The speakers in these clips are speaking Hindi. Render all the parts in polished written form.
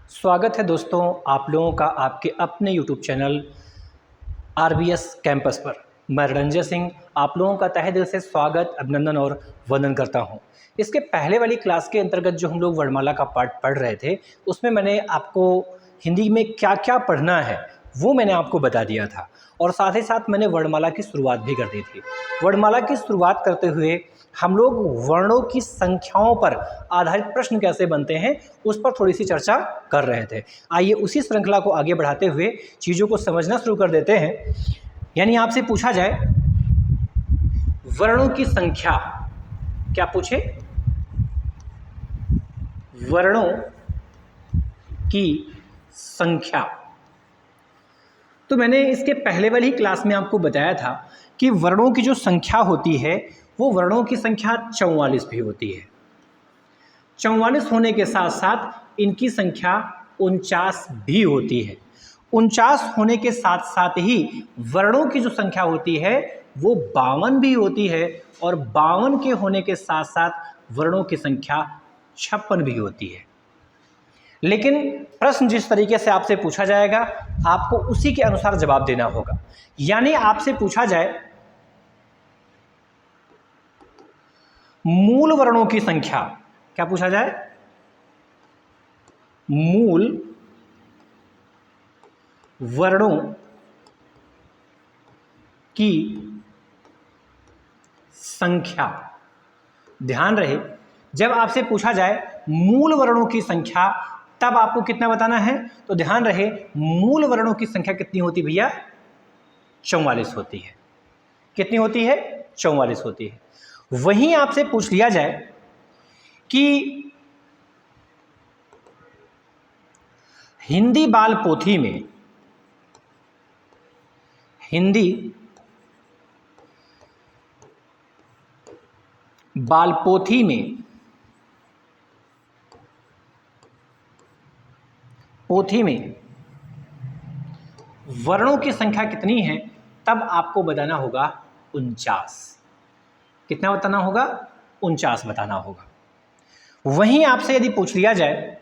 स्वागत है दोस्तों आप लोगों का आपके अपने YouTube चैनल RBS कैंपस पर। मैं रणजय सिंह आप लोगों का तहे दिल से स्वागत, अभिनंदन और वंदन करता हूं। इसके पहले वाली क्लास के अंतर्गत जो हम लोग वर्णमाला का पाठ पढ़ रहे थे, उसमें मैंने आपको हिंदी में क्या क्या पढ़ना है वो मैंने आपको बता दिया था और साथ ही साथ मैंने वर्णमाला की शुरुआत भी कर दी थी। वर्णमाला की शुरुआत करते हुए हम लोग वर्णों की संख्याओं पर आधारित प्रश्न कैसे बनते हैं उस पर थोड़ी सी चर्चा कर रहे थे। आइए उसी श्रृंखला को आगे बढ़ाते हुए चीज़ों को समझना शुरू कर देते हैं। यानी आपसे पूछा जाए वर्णों की संख्या, क्या पूछे? वर्णों की संख्या। तो मैंने इसके पहले वाली क्लास में आपको बताया था कि वर्णों की जो संख्या होती है वो वर्णों की संख्या 44 भी होती है। 44 होने के साथ साथ इनकी संख्या 49 भी होती है। 49 होने के साथ साथ ही वर्णों की जो संख्या होती है वो 52 भी होती है और 52 के होने के साथ साथ वर्णों की संख्या 56 भी होती है। लेकिन प्रश्न जिस तरीके से आपसे पूछा जाएगा आपको उसी के अनुसार जवाब देना होगा। यानी आपसे पूछा जाए मूल वर्णों की संख्या, क्या पूछा जाए? मूल वर्णों की संख्या। ध्यान रहे, जब आपसे पूछा जाए मूल वर्णों की संख्या तब आपको कितना बताना है, तो ध्यान रहे मूल वर्णों की संख्या कितनी होती भैया? 44 होती है। कितनी होती है? 44 होती है। वहीं आपसे पूछ लिया जाए कि हिंदी बाल पोथी में, हिंदी बाल पोथी में वर्णों की संख्या कितनी है, तब आपको बताना होगा 49। कितना बताना होगा? 49 बताना होगा। वहीं आपसे यदि पूछ लिया जाए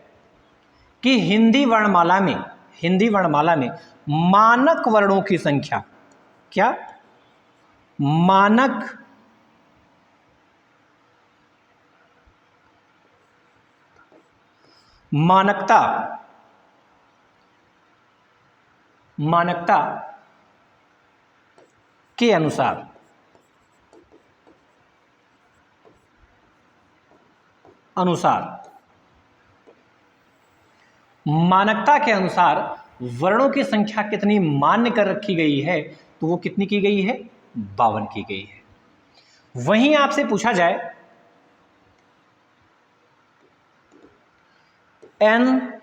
कि हिंदी वर्णमाला में मानक वर्णों की संख्या, क्या? मानकता के अनुसार मानकता के अनुसार वर्णों की संख्या कितनी मान्य कर रखी गई है, तो वो कितनी की गई है? 52 की गई है। वहीं आपसे पूछा जाए NCERT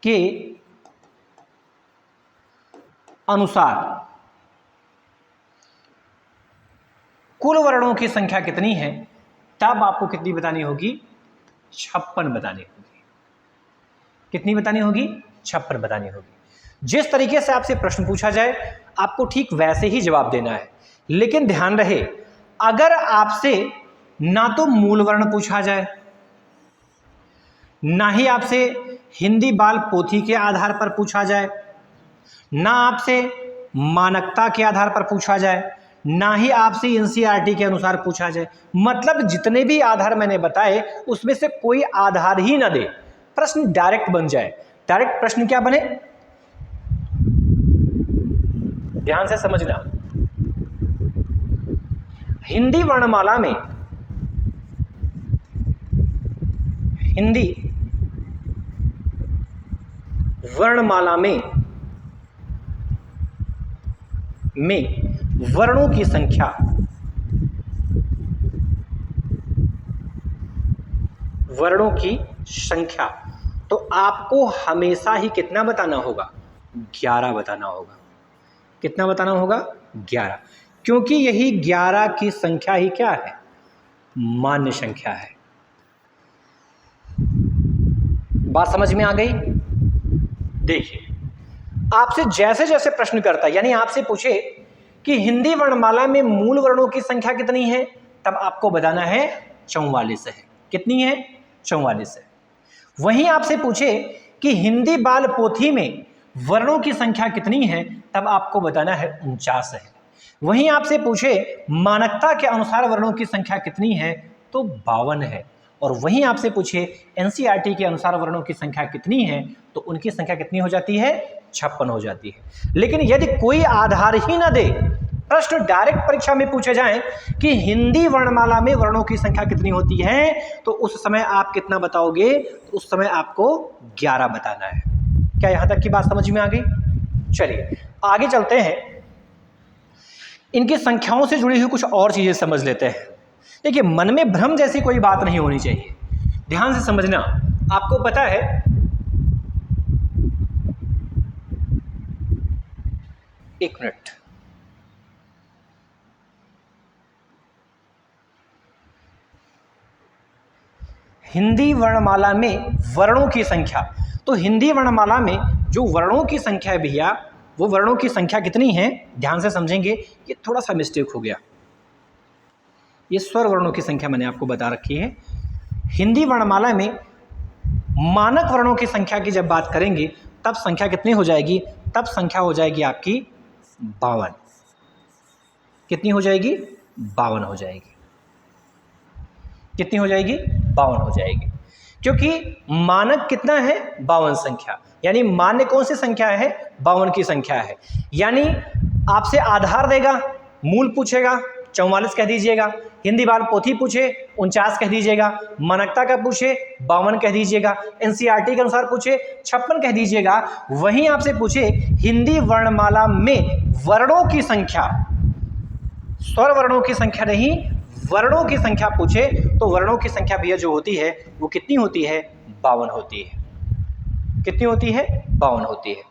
के अनुसार कुल वर्णों की संख्या कितनी है, तब आपको कितनी बतानी होगी? 56 बतानी होगी। कितनी बतानी होगी? 56 बतानी होगी। जिस तरीके से आपसे प्रश्न पूछा जाए आपको ठीक वैसे ही जवाब देना है। लेकिन ध्यान रहे, अगर आपसे ना तो मूल वर्ण पूछा जाए, ना ही आपसे हिंदी बाल पोथी के आधार पर पूछा जाए, ना आपसे मानकता के आधार पर पूछा जाए, ना ही आपसे एनसीईआरटी के अनुसार पूछा जाए, मतलब जितने भी आधार मैंने बताए उसमें से कोई आधार ही ना दे, प्रश्न डायरेक्ट बन जाए। डायरेक्ट प्रश्न क्या बने? ध्यान से समझना, हिंदी वर्णमाला में वर्णों की संख्या तो आपको हमेशा ही कितना बताना होगा? 11 बताना होगा। कितना बताना होगा? 11, क्योंकि यही 11 की संख्या ही क्या है? मान्य संख्या है। बात समझ में आ गई? देखिए, आपसे जैसे जैसे प्रश्न करता है, यानी आपसे पूछे कि हिंदी वर्णमाला में मूल वर्णों की संख्या कितनी है, तब आपको बताना है 44 है। कितनी है? 44 है। वहीं आपसे पूछे कि हिंदी बाल पोथी में वर्णों की संख्या कितनी है, तब आपको बताना है 49 है। वहीं आपसे पूछे मानकता के अनुसार वर्णों की संख्या कितनी है, तो 52 है। और वहीं आपसे पूछे एनसीईआरटी के अनुसार वर्णों की संख्या कितनी है, तो उनकी संख्या कितनी हो जाती है? 56 हो जाती है। लेकिन यदि कोई आधार ही ना दे, प्रश्न डायरेक्ट परीक्षा में पूछे जाएं कि हिंदी वर्णमाला में वर्णों की संख्या कितनी होती है, तो उस समय आप कितना बताओगे? तो उस समय आपको 11 बताना है। क्या यहां तक की बात समझ में आ गई? चलिए आगे चलते हैं, इनकी संख्याओं से जुड़ी हुई कुछ और चीजें समझ लेते हैं। देखिए, मन में भ्रम जैसी कोई बात नहीं होनी चाहिए, ध्यान से समझना। आपको पता है एक मिनट, हिंदी वर्णमाला में वर्णों की संख्या, तो हिंदी वर्णमाला में जो वर्णों की संख्या है भैया, वो वर्णों की संख्या कितनी है? ध्यान से समझेंगे। ये थोड़ा सा मिस्टेक हो गया, ये स्वर वर्णों की संख्या मैंने आपको बता रखी है। हिंदी वर्णमाला में मानक वर्णों की संख्या की जब बात करेंगे, तब संख्या कितनी हो जाएगी? तब संख्या हो जाएगी आपकी 52। कितनी हो जाएगी? 52 हो जाएगी। कितनी हो जाएगी? 52 हो जाएगी। क्योंकि मानक कितना है? 52 संख्या, यानी मान्य कौन सी संख्या है? 52 की संख्या है। यानी आपसे आधार देगा, मूल पूछेगा 44 कह दीजिएगा, हिंदी बाल पोथी पूछे 49 कह दीजिएगा, मानकता का पूछे 52 कह दीजिएगा, एनसीईआरटी के अनुसार पूछे 56 कह दीजिएगा। वहीं आपसे पूछे हिंदी वर्णमाला में वर्णों की संख्या, स्वर वर्णों की संख्या नहीं, वर्णों की संख्या पूछे, तो वर्णों की संख्या भैया जो होती है वो कितनी होती है? 52 होती है। कितनी होती है? 52 होती है।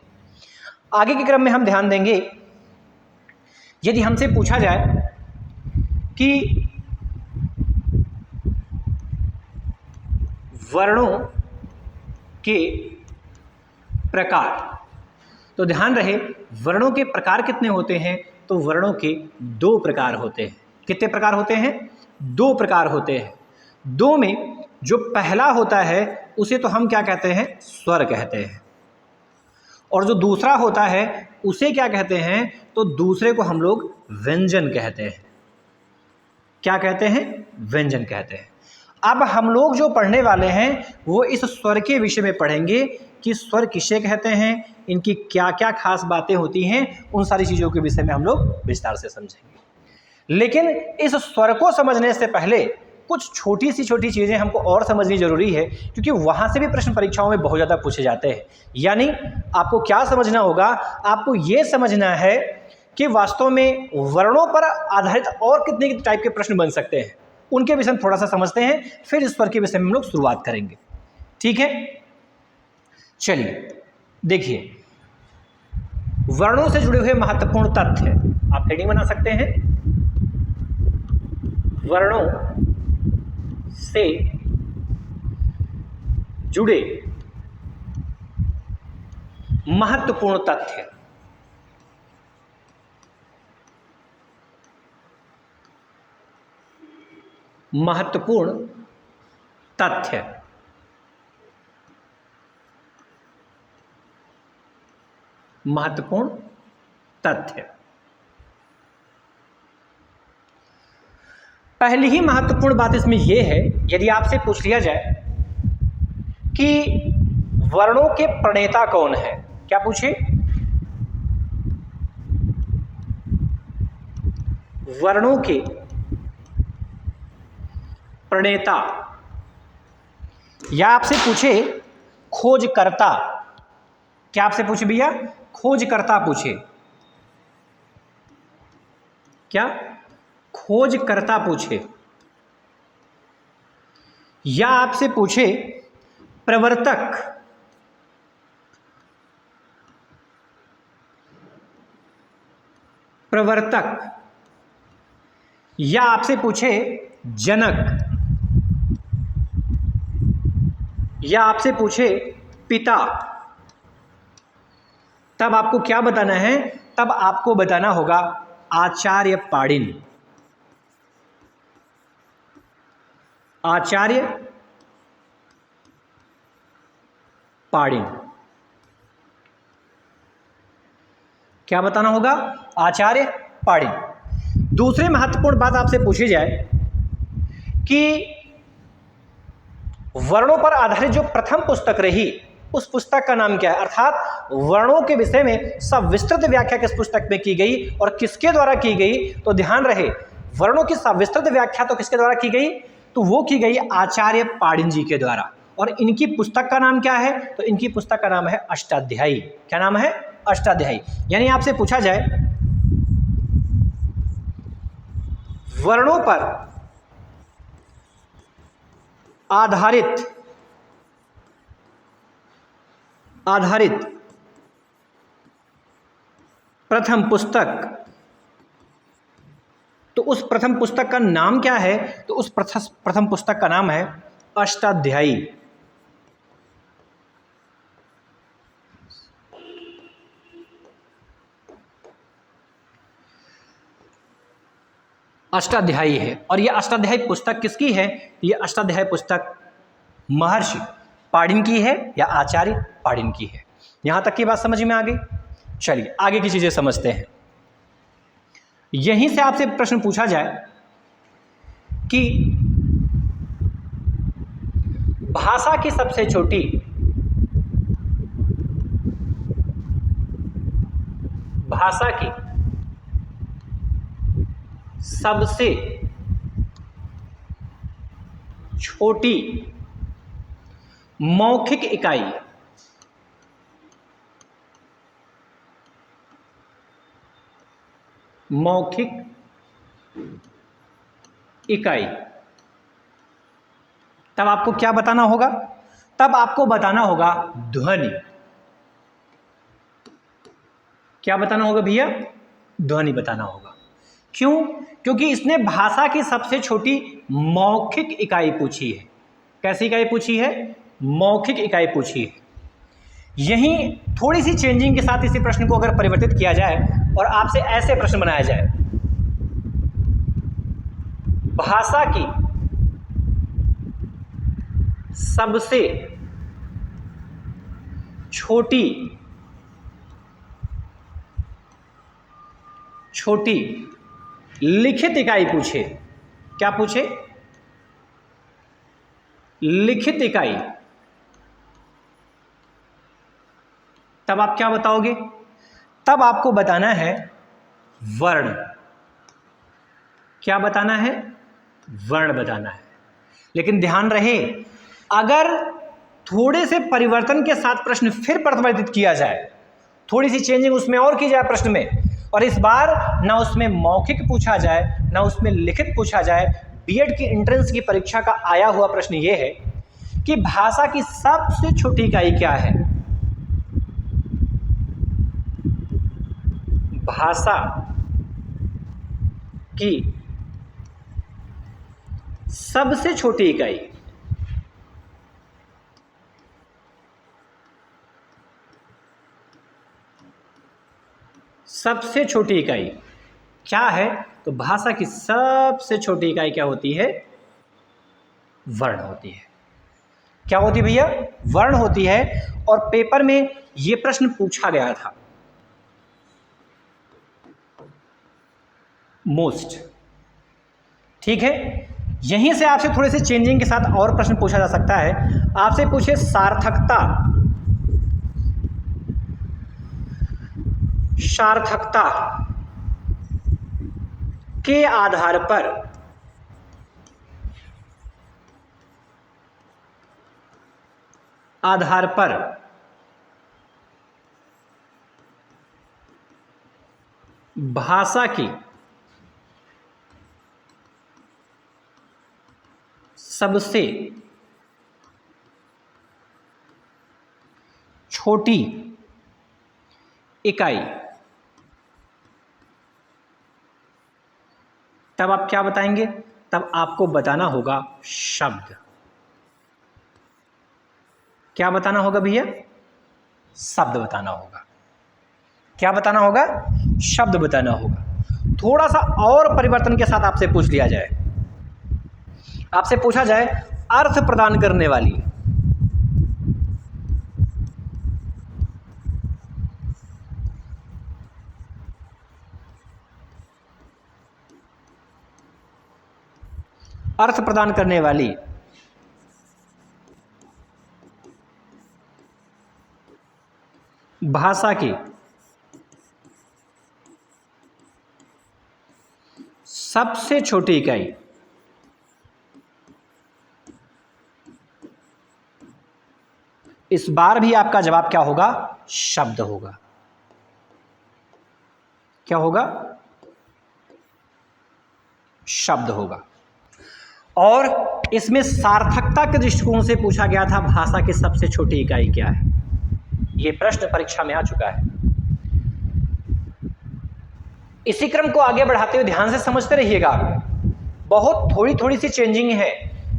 आगे के क्रम में हम ध्यान देंगे, यदि हमसे पूछा जाए कि वर्णों के प्रकार, तो ध्यान रहे वर्णों के प्रकार कितने होते हैं? तो वर्णों के 2 प्रकार होते हैं। कितने प्रकार होते हैं? 2 प्रकार होते हैं। 2 में जो पहला होता है उसे तो हम क्या कहते हैं? स्वर कहते हैं। और जो दूसरा होता है उसे क्या कहते हैं? तो दूसरे को हम लोग व्यंजन कहते हैं। क्या कहते हैं? व्यंजन कहते हैं। अब हम लोग जो पढ़ने वाले हैं वो इस स्वर के विषय में पढ़ेंगे कि स्वर किसे कहते हैं, इनकी क्या क्या खास बातें होती हैं, उन सारी चीज़ों के विषय में हम लोग विस्तार से समझेंगे। लेकिन इस स्वर को समझने से पहले कुछ छोटी चीज़ें हमको और समझनी जरूरी है, क्योंकि वहाँ से भी प्रश्न परीक्षाओं में बहुत ज़्यादा पूछे जाते हैं। यानी आपको क्या समझना होगा? आपको ये समझना है कि वास्तव में वर्णों पर आधारित और कितने टाइप के प्रश्न बन सकते हैं, उनके विषय में थोड़ा सा समझते हैं, फिर इस स्वर के विषय में हम लोग शुरुआत करेंगे। ठीक है, चलिए देखिए, वर्णों से जुड़े हुए महत्वपूर्ण तथ्य आप हेडिंग बना सकते हैं। वर्णों से जुड़े महत्वपूर्ण तथ्य। महत्वपूर्ण तथ्य, महत्वपूर्ण तथ्य। पहली ही महत्वपूर्ण बात इसमें यह है, यदि आपसे पूछ लिया जाए कि वर्णों के प्रणेता कौन है, क्या पूछे? वर्णों के प्रणेता, या आपसे पूछे खोजकर्ता, क्या आपसे पूछे भैया? खोजकर्ता पूछे, क्या खोजकर्ता पूछे, या आपसे पूछे प्रवर्तक, प्रवर्तक, या आपसे पूछे जनक, या आपसे पूछे पिता, तब आपको क्या बताना है? तब आपको बताना होगा आचार्य पाणिनि। आचार्य पाणिनि। क्या बताना होगा? आचार्य पाणिनि। दूसरी महत्वपूर्ण बात आपसे पूछी जाए कि वर्णों पर आधारित जो प्रथम पुस्तक रही उस पुस्तक का नाम क्या है, अर्थात वर्णों के विषय में सविस्तृत व्याख्या किस पुस्तक में की गई और किसके द्वारा की गई। तो ध्यान रहे, वर्णों की सविस्तृत व्याख्या तो किसके द्वारा की गई, तो वो की गई आचार्य पाणिनि जी के द्वारा। और इनकी पुस्तक का नाम क्या है, तो इनकी पुस्तक का नाम है अष्टाध्यायी। क्या नाम है? अष्टाध्यायी। यानी आपसे पूछा जाए वर्णों पर आधारित प्रथम पुस्तक, तो उस प्रथम पुस्तक का नाम क्या है, तो उस प्रथम पुस्तक का नाम है अष्टाध्यायी। अष्टाध्यायी है। और यह अष्टाध्यायी पुस्तक किसकी है? यह अष्टाध्यायी पुस्तक महर्षि पाणिनि की है या आचार्य पाणिनि की है। यहां तक की बात समझ में आ गई। चलिए आगे की चीजें समझते हैं। यहीं से आपसे प्रश्न पूछा जाए कि भाषा की सबसे छोटी मौखिक इकाई तब आपको क्या बताना होगा? तब आपको बताना होगा ध्वनि। क्या बताना होगा भैया? ध्वनि बताना होगा। क्यों? क्योंकि इसने भाषा की सबसे छोटी मौखिक इकाई पूछी है। कैसी इकाई पूछी है? मौखिक इकाई पूछी है। यहीं थोड़ी सी चेंजिंग के साथ इसी प्रश्न को अगर परिवर्तित किया जाए और आपसे ऐसे प्रश्न बनाया जाए, भाषा की सबसे छोटी लिखित इकाई पूछे। क्या पूछे? लिखित इकाई। तब आप क्या बताओगे? तब आपको बताना है वर्ण। क्या बताना है? वर्ण बताना है। लेकिन ध्यान रहे, अगर थोड़े से परिवर्तन के साथ प्रश्न फिर परिवर्तित किया जाए, थोड़ी सी चेंजिंग उसमें और की जाए प्रश्न में, और इस बार ना उसमें मौखिक पूछा जाए ना उसमें लिखित पूछा जाए, बीएड की एंट्रेंस की परीक्षा का आया हुआ प्रश्न यह है कि भाषा की सबसे छोटी इकाई क्या है? भाषा की सबसे छोटी इकाई। सबसे छोटी इकाई क्या है? तो भाषा की सबसे छोटी इकाई क्या होती है? वर्ण होती है। क्या होती है भैया? वर्ण होती है। और पेपर में यह प्रश्न पूछा गया था मोस्ट। ठीक है, यहीं से आपसे थोड़े से चेंजिंग के साथ और प्रश्न पूछा जा सकता है। आपसे पूछे सार्थकता के आधार पर भाषा की सबसे छोटी इकाई। तब आप क्या बताएंगे? तब आपको बताना होगा शब्द। क्या बताना होगा भैया? शब्द बताना होगा। क्या बताना होगा? शब्द बताना होगा। थोड़ा सा और परिवर्तन के साथ आपसे पूछ लिया जाए, आपसे पूछा जाए अर्थ प्रदान करने वाली, अर्थ प्रदान करने वाली भाषा की सबसे छोटी इकाई, इस बार भी आपका जवाब क्या होगा? शब्द होगा। क्या होगा? शब्द होगा। और इसमें सार्थकता के दृष्टिकोण से पूछा गया था भाषा की सबसे छोटी इकाई क्या है। यह प्रश्न परीक्षा में आ चुका है। इसी क्रम को आगे बढ़ाते हुए ध्यान से समझते रहिएगा। बहुत थोड़ी थोड़ी सी चेंजिंग है।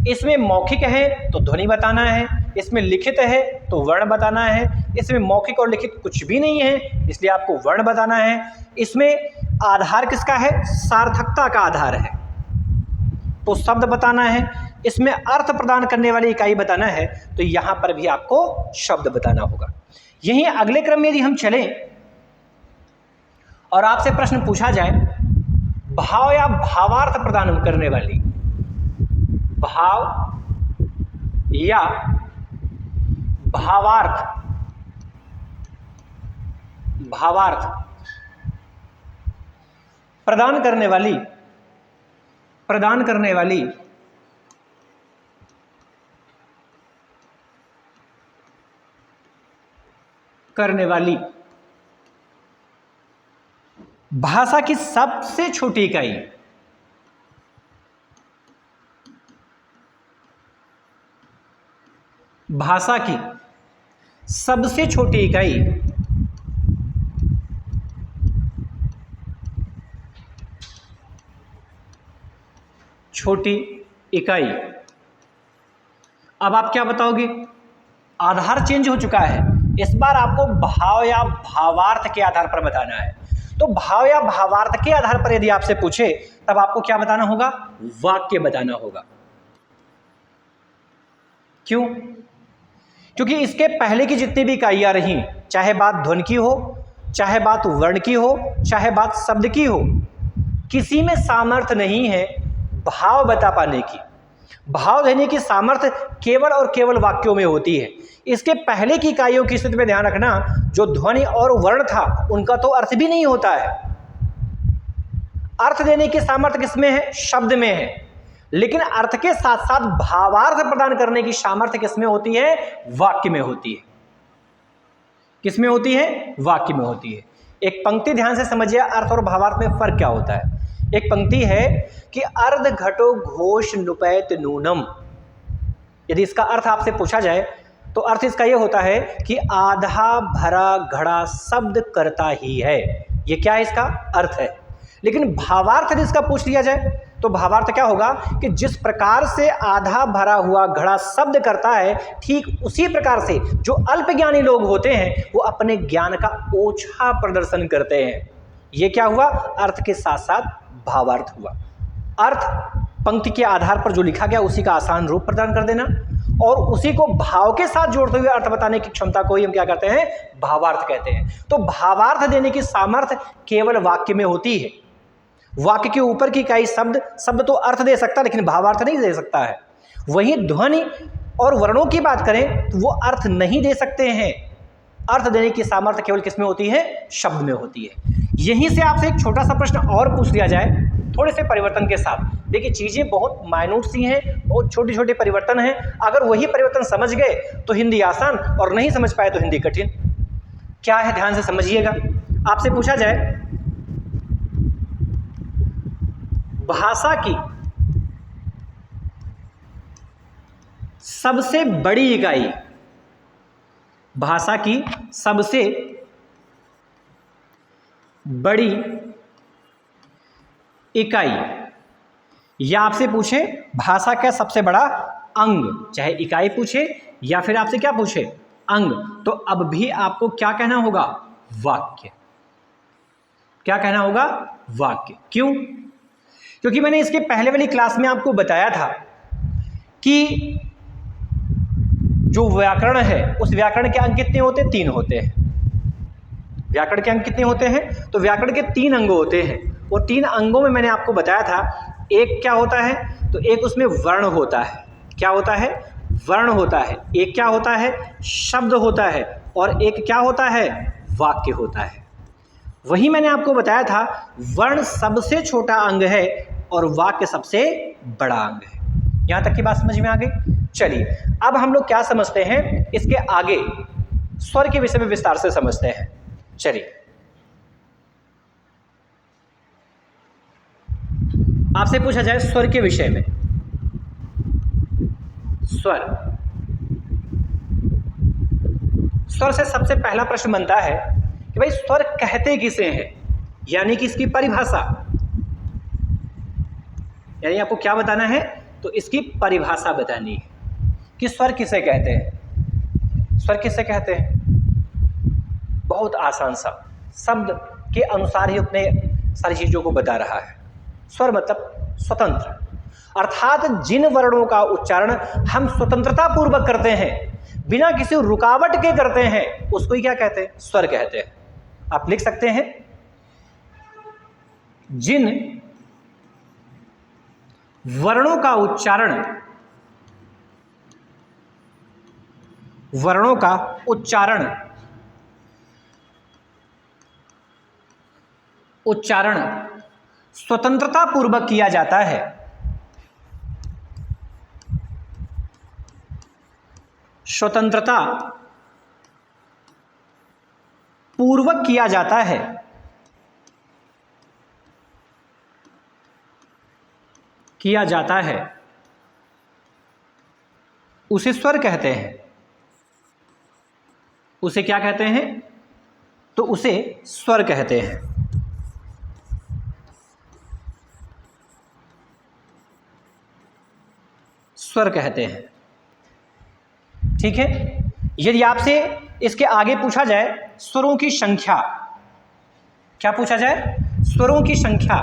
इसमें मौखिक है तो ध्वनि बताना है, इसमें लिखित है तो वर्ण बताना है, इसमें मौखिक और लिखित कुछ भी नहीं है इसलिए आपको वर्ण बताना है। इसमें आधार किसका है? सार्थकता का आधार है तो शब्द बताना है। इसमें अर्थ प्रदान करने वाली इकाई बताना है तो यहां पर भी आपको शब्द बताना होगा। यहीं अगले क्रम में यदि हम चलें और आपसे प्रश्न पूछा जाए भाव या भावार्थ प्रदान करने वाली, भाव या भावार्थ, भावार्थ प्रदान करने वाली, प्रदान करने वाली करने वाली भाषा की सबसे छोटी इकाई, भाषा की सबसे छोटी इकाई छोटी इकाई। अब आप क्या बताओगे? आधार चेंज हो चुका है, इस बार आपको भाव या भावार्थ के आधार पर बताना है। तो भाव या भावार्थ के आधार पर यदि आपसे पूछे तब आपको क्या बताना होगा? वाक्य बताना होगा। क्यों? क्योंकि इसके पहले की जितनी भी इकाइयां रही, चाहे बात ध्वनि की हो, चाहे बात वर्ण की हो, चाहे बात शब्द की हो, किसी में सामर्थ्य नहीं है भाव बता पाने की। भाव देने की सामर्थ्य केवल और केवल वाक्यों में होती है। इसके पहले की इकाइयों की स्थिति में ध्यान रखना, जो ध्वनि और वर्ण था उनका तो अर्थ भी नहीं होता है। अर्थ देने की सामर्थ्य किसमें है? शब्द में है। लेकिन अर्थ के साथ साथ भावार्थ प्रदान करने की सामर्थ्य किसमें होती है? वाक्य में होती है। किसमें होती है? वाक्य में होती है। एक पंक्ति ध्यान से समझिए, अर्थ और भावार्थ में फर्क क्या होता है। एक पंक्ति है कि अर्ध घटो घोष नुपैत नूनम। यदि इसका अर्थ आपसे पूछा जाए तो अर्थ इसका यह होता है कि आधा भरा घड़ा शब्द करता ही है। यह क्या है? इसका अर्थ है। लेकिन भावार्थ यदि इसका पूछ लिया जाए तो भावार्थ क्या होगा कि जिस प्रकार से आधा भरा हुआ घड़ा शब्द करता है, ठीक उसी प्रकार से जो अल्पज्ञानी लोग होते हैं वो अपने ज्ञान का ओछा प्रदर्शन करते हैं। यह क्या हुआ? अर्थ के साथ साथ भावार्थ हुआ। अर्थ पंक्ति के आधार पर जो लिखा गया उसी का आसान रूप प्रदान कर देना और उसी को भाव के साथ जोड़ते हुए अर्थ बताने की क्षमता को ही हम क्या कहते हैं? भावार्थ कहते हैं। तो भावार्थ देने की सामर्थ्य केवल वाक्य में होती है। वाक्य के ऊपर की इकाई शब्द, शब्द तो अर्थ दे सकता है लेकिन भावार्थ नहीं दे सकता है। वहीं ध्वनि और वर्णों की बात करें तो वो अर्थ नहीं दे सकते हैं। अर्थ देने की सामर्थ्य केवल किसमें होती है? शब्द में होती है। यहीं से आपसे एक छोटा सा प्रश्न और पूछ लिया जाए थोड़े से परिवर्तन के साथ। देखिए चीजें बहुत माइन्यूट सी हैं, बहुत छोटे छोटे परिवर्तन हैं। अगर वही परिवर्तन समझ गए तो हिंदी आसान और नहीं समझ पाए तो हिंदी कठिन। क्या है? ध्यान से समझिएगा। आपसे पूछा जाए भाषा की सबसे बड़ी इकाई, भाषा की सबसे बड़ी इकाई, या आपसे पूछे भाषा का सबसे बड़ा अंग, चाहे इकाई पूछे या फिर आपसे क्या पूछे? अंग, तो अब भी आपको क्या कहना होगा? वाक्य। क्या कहना होगा? वाक्य। क्यों? क्योंकि मैंने इसके पहले वाली क्लास में आपको बताया था कि जो व्याकरण है उस व्याकरण के अंग कितने होते हैं? 3 होते हैं। व्याकरण के अंग कितने होते हैं? तो व्याकरण के 3 अंग होते हैं। वो 3 अंगों में मैंने आपको बताया था, एक क्या होता है? तो एक उसमें वर्ण होता है। क्या होता है? वर्ण होता है। एक क्या होता है? शब्द होता है। और एक क्या होता है? वाक्य होता है। वही मैंने आपको बताया था, वर्ण सबसे छोटा अंग है और वाक्य सबसे बड़ा अंग है। यहां तक की बात समझ में आ गई? चलिए अब हम लोग क्या समझते हैं, इसके आगे स्वर के विषय में विस्तार से समझते हैं। चलिए आपसे पूछा जाए स्वर के विषय में। स्वर, स्वर से सबसे पहला प्रश्न बनता है कि भाई स्वर कहते किसे हैं, यानी कि इसकी परिभाषा, यानी आपको क्या बताना है? तो इसकी परिभाषा बतानी है कि स्वर किसे कहते हैं। स्वर किसे कहते हैं? बहुत आसान सा शब्द के अनुसार ही अपने सारी चीजों को बता रहा है। स्वर मतलब स्वतंत्र, अर्थात जिन वर्णों का उच्चारण हम स्वतंत्रता पूर्वक करते हैं, बिना किसी रुकावट के करते हैं, उसको ही क्या कहते हैं? स्वर कहते हैं। आप लिख सकते हैं, जिन वर्णों का उच्चारण, वर्णों का उच्चारण स्वतंत्रता पूर्वक किया जाता है, स्वतंत्रता पूर्वक किया जाता है, उसे स्वर कहते हैं। उसे क्या कहते हैं? तो उसे स्वर कहते हैं। स्वर कहते हैं। ठीक है। यदि आपसे इसके आगे पूछा जाए स्वरों की संख्या, क्या पूछा जाए? स्वरों की संख्या,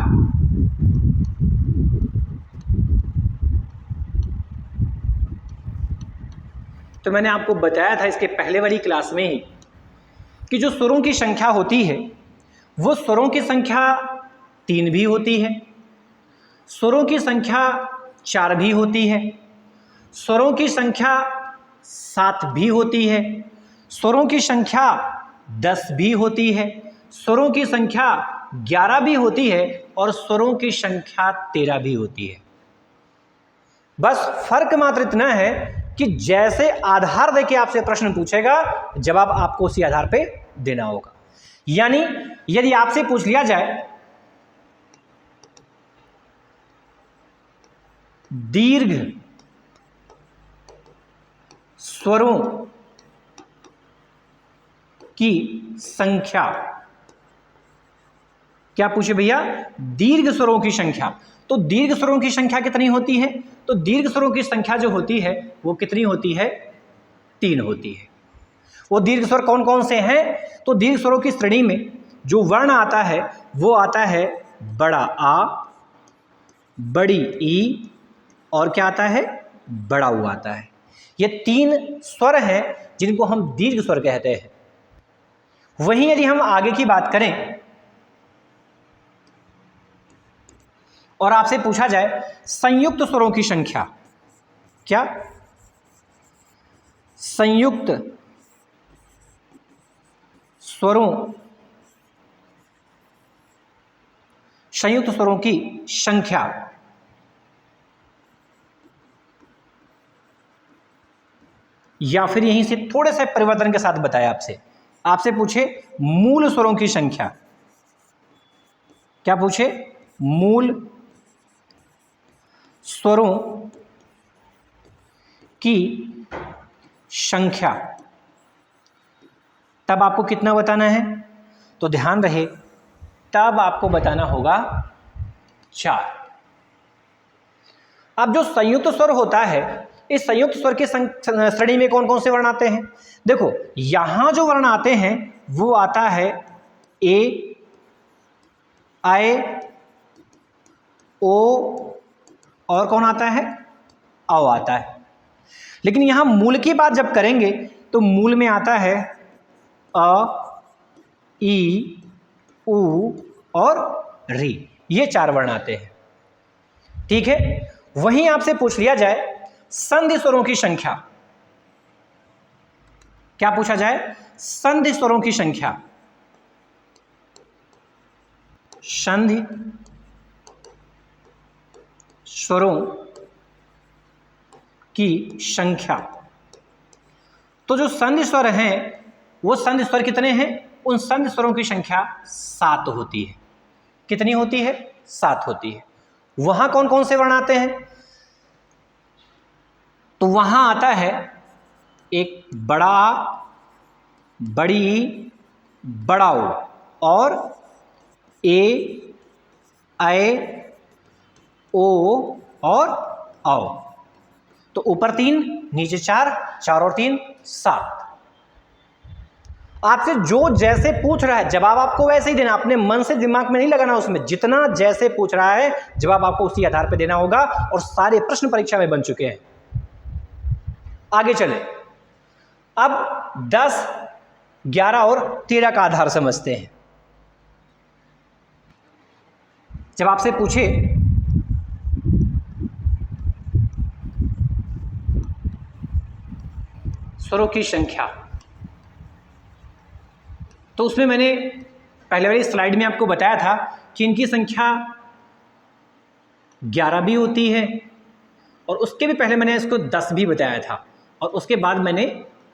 तो मैंने आपको बताया था इसके पहले वाली क्लास में ही कि जो स्वरों की संख्या होती है वो स्वरों की संख्या 3 भी होती है, स्वरों की संख्या 4 भी होती है, स्वरों की संख्या 7 भी होती है, स्वरों की संख्या 10 भी होती है, स्वरों की संख्या 11 भी होती है और स्वरों की संख्या 13 भी होती है। बस फर्क मात्र इतना है कि जैसे आधार देके आपसे प्रश्न पूछेगा, जवाब आपको उसी आधार पे देना होगा। यानी यदि आपसे पूछ लिया जाए दीर्घ स्वरों की संख्या, क्या पूछे भैया? दीर्घ स्वरों की संख्या। तो दीर्घ स्वरों की संख्या कितनी होती है? तो दीर्घ स्वरों की संख्या जो होती है वो कितनी होती है? 3 होती है। वो दीर्घ स्वर कौन कौन से हैं? तो दीर्घ स्वरों की श्रेणी में जो वर्ण आता है वो आता है बड़ा आ, बड़ी ई और क्या आता है? बड़ा ऊ आता है। ये 3 स्वर हैं जिनको हम दीर्घ स्वर कहते हैं। वहीं यदि हम आगे की बात करें और आपसे पूछा जाए संयुक्त स्वरों की संख्या, क्या? संयुक्त स्वरों की संख्या, या फिर यहीं से थोड़े से परिवर्तन के साथ बताया आपसे पूछे मूल स्वरों की संख्या, क्या पूछे? मूल स्वरों की संख्या, तब आपको कितना बताना है? तो ध्यान रहे, तब आपको बताना होगा 4। अब जो संयुक्त स्वर होता है, इस संयुक्त स्वर की श्रेणी में कौन कौन से वर्ण आते हैं? देखो यहां जो वर्ण आते हैं वो आता है ए, आई, ओ और कौन आता है? औ आता है। लेकिन यहाँ मूल की बात जब करेंगे तो मूल में आता है अ, ई, उ और री, ये 4 वर्ण आते हैं। ठीक है, वहीं आपसे पूछ लिया जाए संधि स्वरों की संख्या, क्या पूछा जाए? संधि स्वरों की संख्या। संधि स्वरों की संख्या। तो जो संधि स्वर हैं वो संधि स्वर कितने हैं? उन संधि स्वरों की संख्या 7 होती है। कितनी होती है? 7 होती है। वहां कौन कौन से वर्ण आते हैं? तो वहां आता है एक बड़ा, बड़ी, बड़ाओ और ए, ऐ, ओ और औ। तो ऊपर 3, नीचे 4, 4 और 3 7। आपसे जो जैसे पूछ रहा है जवाब आपको वैसे ही देना, अपने मन से दिमाग में नहीं लगाना, उसमें जितना जैसे पूछ रहा है जवाब आपको उसी आधार पर देना होगा, और सारे प्रश्न परीक्षा में बन चुके हैं। आगे चले, अब 10, 11 और 13 का आधार समझते हैं। जब आपसे पूछे स्वरों की संख्या, तो उसमें मैंने पहले वाली स्लाइड में आपको बताया था कि इनकी संख्या 11 भी होती है, और उसके भी पहले मैंने इसको 10 भी बताया था, और उसके बाद मैंने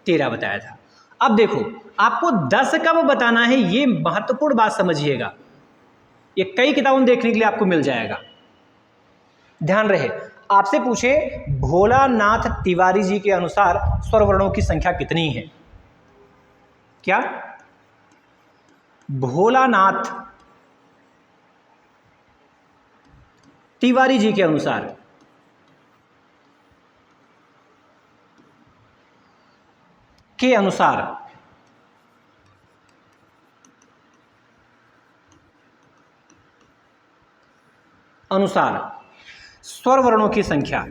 13 बताया था। अब देखो, आपको 10 कब बताना है ये महत्वपूर्ण बात समझिएगा, ये कई किताबों में देखने के लिए आपको मिल जाएगा। ध्यान रहे, आपसे पूछे भोलानाथ तिवारी जी के अनुसार स्वर वर्णों की संख्या कितनी है? क्या? भोलानाथ तिवारी जी के अनुसार स्वर वर्णों की संख्या।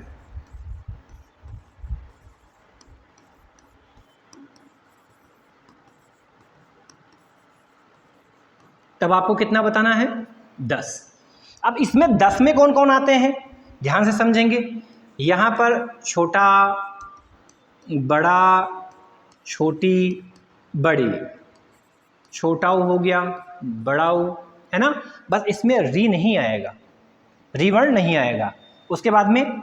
तब आपको कितना बताना है? 10। अब इसमें 10 में कौन कौन आते हैं ध्यान से समझेंगे। यहां पर छोटा, बड़ा, छोटी, बड़ी, छोटा ऊ हो गया, बड़ा ऊ, है ना। बस इसमें री नहीं आएगा, री वर्ण नहीं आएगा। उसके बाद में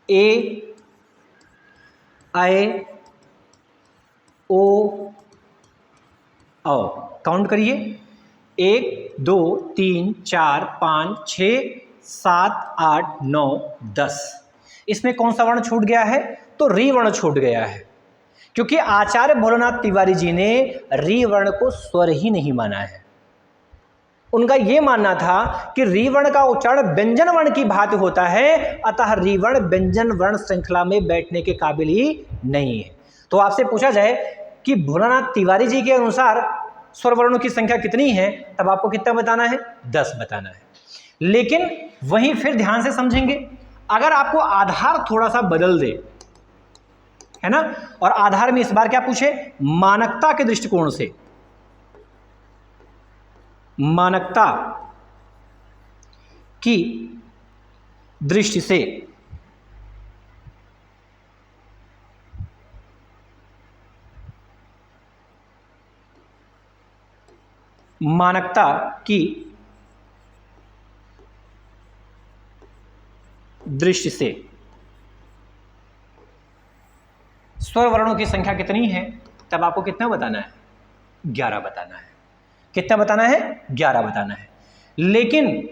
ए, ऐ, ओ, औ। काउंट करिए, 1 2 3 4 5 6 7 8 9 10। इसमें कौन सा वर्ण छूट गया है? तो री वर्ण छूट गया है, क्योंकि आचार्य भोलानाथ तिवारी जी ने री वर्ण को स्वर ही नहीं माना है। उनका यह मानना था कि री वर्ण का उच्चारण व्यंजन वर्ण की भांति होता है, अतः री वर्ण व्यंजन वर्ण श्रृंखला में बैठने के काबिल ही नहीं है। तो आपसे पूछा जाए कि भोलानाथ तिवारी जी के अनुसार स्वर वर्णों की संख्या कितनी है, तब आपको कितना बताना है? 10 बताना है। लेकिन वहीं फिर ध्यान से समझेंगे, अगर आपको आधार थोड़ा सा बदल दे, है ना, और आधार में इस बार क्या पूछे? मानकता के दृष्टिकोण से, मानकता की दृष्टि से मानकता की दृष्टि से स्वर वर्णों की संख्या कितनी है, तब आपको कितना बताना है? 11 बताना है। कितना बताना है? 11 बताना है। लेकिन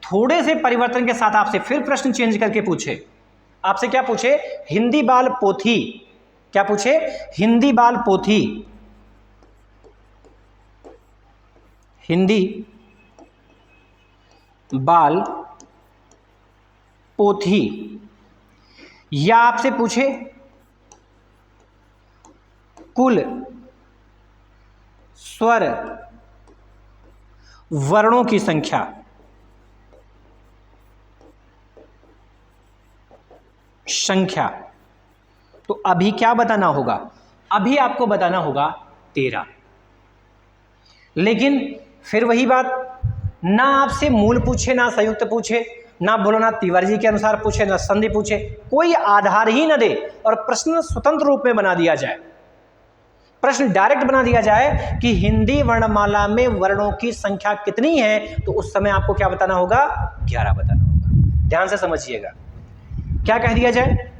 थोड़े से परिवर्तन के साथ आपसे फिर प्रश्न चेंज करके पूछे। आपसे क्या पूछे? हिंदी बाल पोथी, क्या पूछे? हिंदी बाल पोथी, हिंदी बाल पोथी, या आपसे पूछे कुल स्वर वर्णों की संख्या, संख्या। तो अभी क्या बताना होगा? अभी आपको बताना होगा 13। लेकिन फिर वही बात, ना आपसे मूल पूछे, ना संयुक्त पूछे, ना भोलानाथ तिवारी जी के अनुसार पूछे, ना संधि पूछे, कोई आधार ही न दे और प्रश्न स्वतंत्र रूप में बना दिया जाए, प्रश्न डायरेक्ट बना दिया जाए कि हिंदी वर्णमाला में वर्णों की संख्या कितनी है, तो उस समय आपको क्या बताना होगा? 11 बताना होगा। ध्यान से समझिएगा, क्या कह दिया जाए?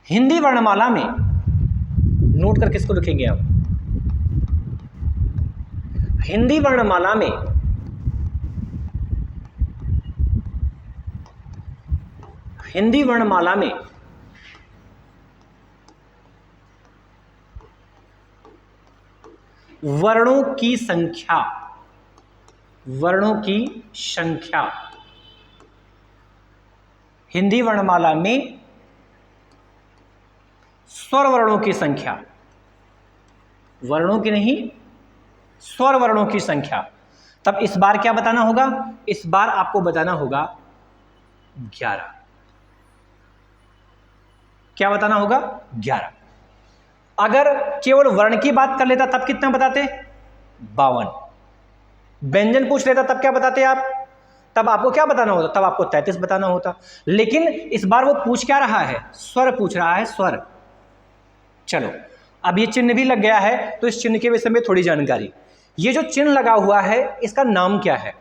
हिंदी वर्णमाला में, नोट करके इसको लिखेंगे आप, हिंदी वर्णमाला में वर्णों की संख्या, हिंदी वर्णमाला में स्वर वर्णों की संख्या, वर्णों की नहीं, स्वर वर्णों की संख्या। तब इस बार क्या बताना होगा? इस बार आपको बताना होगा 11। क्या बताना होगा? 11। अगर केवल वर्ण की बात कर लेता तब कितना बताते? 52। व्यंजन पूछ लेता तब क्या बताते आप? तब आपको क्या बताना होता? तब आपको 33 बताना होता। लेकिन इस बार वो पूछ क्या रहा है? स्वर पूछ रहा है, स्वर। चलो, अब ये चिन्ह भी लग गया है, तो इस चिन्ह के विषय में थोड़ी जानकारी। ये जो चिन्ह लगा हुआ है, इसका नाम क्या है?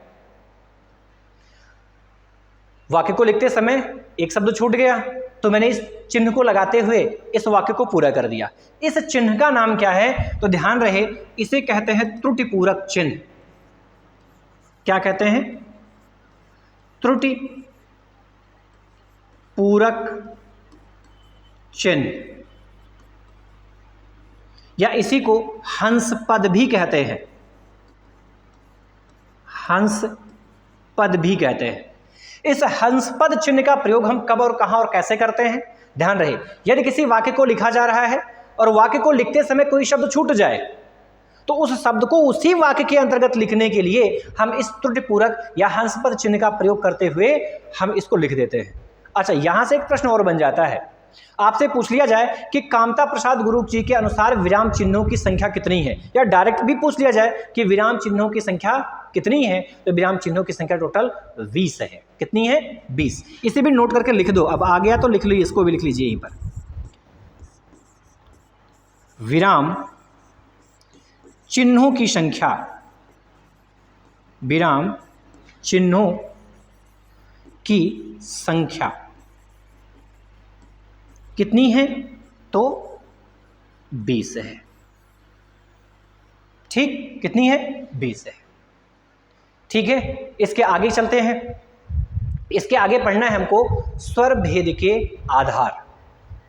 वाक्य को लिखते समय एक शब्द छूट गया, तो मैंने इस चिन्ह को लगाते हुए इस वाक्य को पूरा कर दिया। इस चिन्ह का नाम क्या है? तो ध्यान रहे, इसे कहते हैं त्रुटि पूरक चिन्ह। क्या कहते हैं? त्रुटि पूरक चिन्ह, या इसी को हंस पद भी कहते हैं। हंस पद भी कहते हैं। इस हंस पद चिन्ह का प्रयोग हम कब और कहां और कैसे करते हैं? ध्यान रहे, यदि किसी वाक्य को लिखा जा रहा है और वाक्य को लिखते समय कोई शब्द छूट जाए, तो उस शब्द को उसी वाक्य के अंतर्गत लिखने के लिए हम इस त्रुटिपूरक या हंस पद चिन्ह का प्रयोग करते हुए हम इसको लिख देते हैं। अच्छा, यहां से एक प्रश्न और बन जाता है, आपसे पूछ लिया जाए कि कामता प्रसाद गुरु जी के अनुसार विराम चिन्हों की संख्या कितनी है, या डायरेक्ट भी पूछ लिया जाए कि विराम चिन्हों की संख्या कितनी है, तो विराम चिन्हों की संख्या टोटल 20 है। कितनी है? 20। इसे भी नोट करके लिख दो। अब आ गया तो लिख लीजिए, इसको भी लिख लीजिए यहीं पर। विराम चिन्हों की संख्या, विराम चिन्हों की संख्या कितनी है? तो 20 है। ठीक, कितनी है? 20 है। ठीक है, इसके आगे चलते हैं। इसके आगे पढ़ना है हमको स्वर भेद के आधार।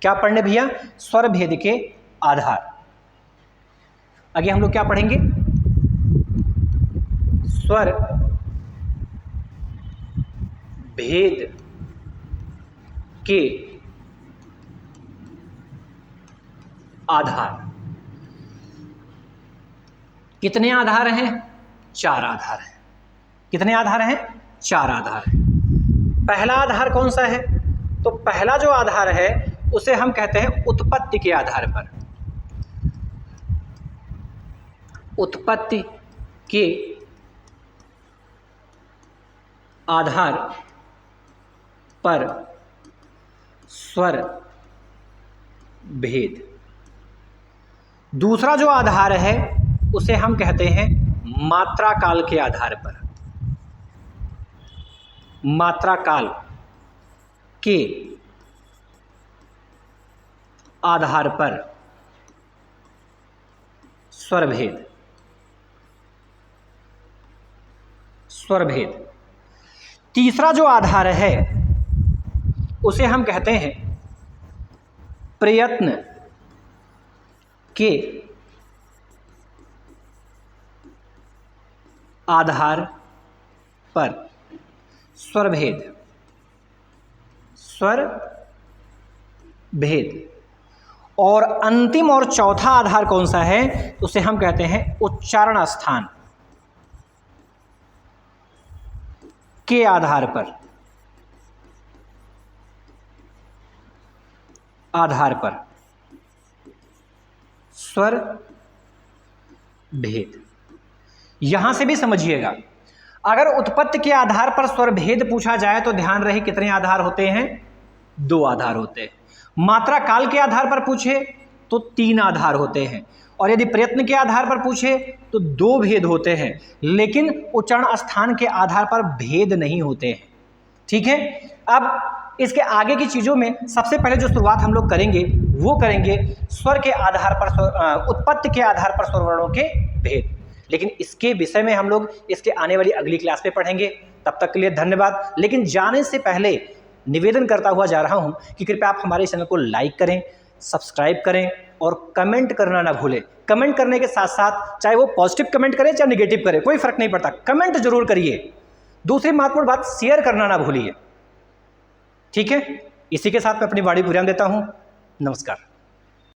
क्या पढ़ने भैया? स्वर भेद के आधार। आगे हम लोग क्या पढ़ेंगे? स्वर भेद के आधार। कितने आधार हैं? 4 आधार हैं। कितने आधार हैं? 4 आधार हैं। पहला आधार कौन सा है? तो पहला जो आधार है उसे हम कहते हैं उत्पत्ति के आधार पर। उत्पत्ति के आधार पर स्वर भेद। दूसरा जो आधार है उसे हम कहते हैं मात्रा काल के आधार पर। मात्रा काल के आधार पर स्वर भेद। स्वर भेद। तीसरा जो आधार है उसे हम कहते हैं प्रयत्न के आधार पर स्वर भेद। स्वर भेद। और अंतिम और चौथा आधार कौन सा है? उसे हम कहते हैं उच्चारण स्थान के आधार पर। आधार पर स्वर भेद। यहां से भी समझिएगा, अगर उत्पत्ति के आधार पर स्वर भेद पूछा जाए तो ध्यान रहे कितने आधार होते हैं, 2 आधार होते हैं। मात्रा काल के आधार पर पूछे तो 3 आधार होते हैं, और यदि प्रयत्न के आधार पर पूछे तो 2 भेद होते हैं, लेकिन उच्चारण स्थान के आधार पर भेद नहीं होते हैं। ठीक है, अब इसके आगे की चीजों में सबसे पहले जो शुरुआत हम लोग करेंगे वो करेंगे स्वर के आधार पर, उत्पत्ति के आधार पर स्वर वर्णों के भेद। लेकिन इसके विषय में हम लोग इसके आने वाली अगली क्लास में पढ़ेंगे। तब तक के लिए धन्यवाद। लेकिन जाने से पहले निवेदन करता हुआ जा रहा हूं कि कृपया आप हमारे चैनल को लाइक करें, सब्सक्राइब करें और कमेंट करना ना भूलें। कमेंट करने के साथ साथ चाहे वो पॉजिटिव कमेंट करें चाहे नेगेटिव करें, कोई फर्क नहीं पड़ता, कमेंट जरूर करिए। दूसरी महत्वपूर्ण बात, शेयर करना ना भूलिए। ठीक है, इसी के साथ मैं अपनी वाणी विराम देता हूं। नमस्कार।